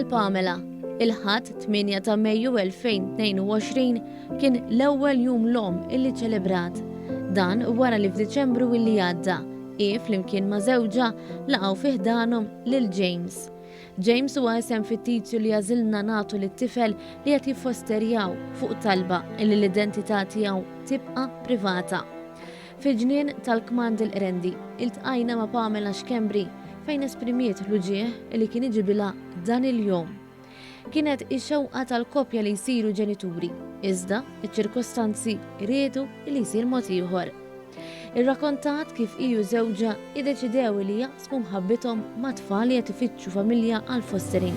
Pamela. Il-ħadd 8 ta' Mejju 2022 kien l-ewwel jum l-om illi ċelebrat. Dan wara li f'Diċembru illi għadda flimkien ma' żewġa laqgħu fih danhom lil James. James huwa isem fittizju li għażilna nagħtu lit-tifel li qed jiffosterjaw fuq talba li l-identità tiegħu tibqa' privata. Fil-ġnien tal-Kmand il-Qrendi iltqajna ma' Pamela Xkembri fejn esprimiet l-uġieħ li kien iġibilha dan il-jum. Kienet ix-xewqa tal-koppja li jsiru ġenituri, iżda iċ-ċirkostanzi riedu li jsir mod ieħor. Irrakkontat kif hiju żewġa iddeċidew li jaqsmu mħabbithom ma' tfal li qed ifittxu familja għal fostering.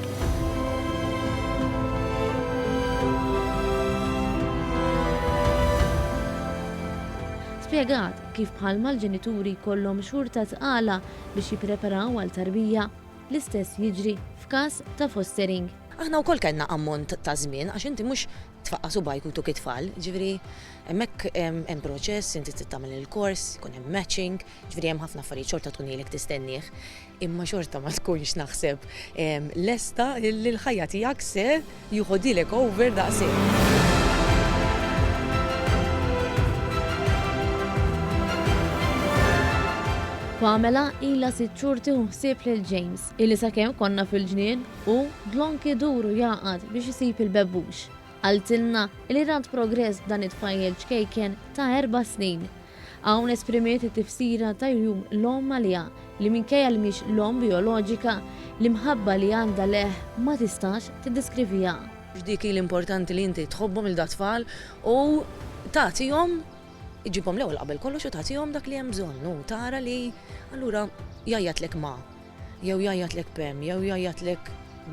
Spjegat kif bħalma l-ġenituri kollhom xhurta tqala biex jippreparaw għal tarbija l-istess jiġri f'każ ta' fostering. Aħna wkoll kellna ammont ta' żmien għax inti mhux tfaqqa subajk u tuk it-tfal, ġifieri hemmhekk hemm proċess, inti tagħmel il-kors, jkun hemm matching, ġifieri hemm ħafna affarijiet xorta tkun ilek tistennih, imma xorta ma tkunx naħseb lesta li l-ħajja tiegħek se jieħodilek over daqshekk. Pamela ilha 6 xhur tieħu ħsieb lil James illi sakemm konna fil-ġnien u dlonki duru jaqgħad biex isib il-bebbux. Għaltilna li rant progress b'dan it-tfajjel ċkejken ta' 4 snin. Hawn esprimiet it-tifsira ta' jum l-om għaliha li minkejja li mhix l-om bioloġika li mħabba li għandha leħ ma tistax tiddeskriviha. Dik l-importanti li inti tħobbhom il-tfal u tagħtihom iġibhom l-ewwel qabel kollox u tagħtihom dak li hemm bżonn u tara li allura jgħajatlek ma, jew jgħajatlek pem, jew jgħajatlek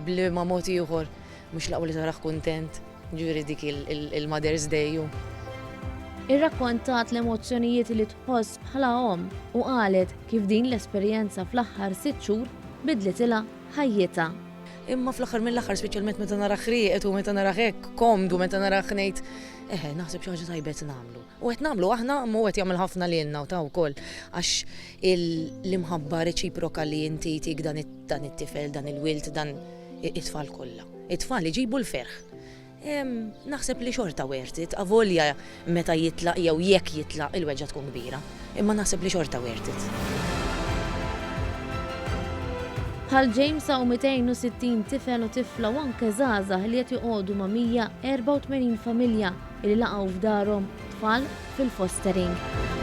bliema mod ieħor mhux laqgħu li taraħ kuntent, ġifieri dik il-Mother's Day. Irrakkontat l-emozzjonijiet li tħoss bħala om u qalet kif din l-esperjenza fl-aħħar 6 xhur bidlitilha ħajjitha. Imma fl-aħħar mill-aħħar speċjalment meta naraħ ħrieqet u meta naraħ hekk komdu meta naraħ ngħid naħseb xi ħaġa tajbet nagħmlu. U qed nagħmlu aħna mu qed jagħmel ħafna lilna u ta' wkoll għax l-imħabba reċiproka li inti tik dan it-tifel, dan il-wilt, dan it-tfal kollha. It-tfal iġibu l-ferħ. Naħseb li xorta worth it, avolja meta jitlaq jew jekk jitlaq il-weġġa tkun kbira, imma naħseb li xorta worth it. Bħal James hawn 260 tifel u tifla u anke żgħażagħ li qed joqogħdu ma' 184 familja li laqgħu f'darhom tfal fil-fostering.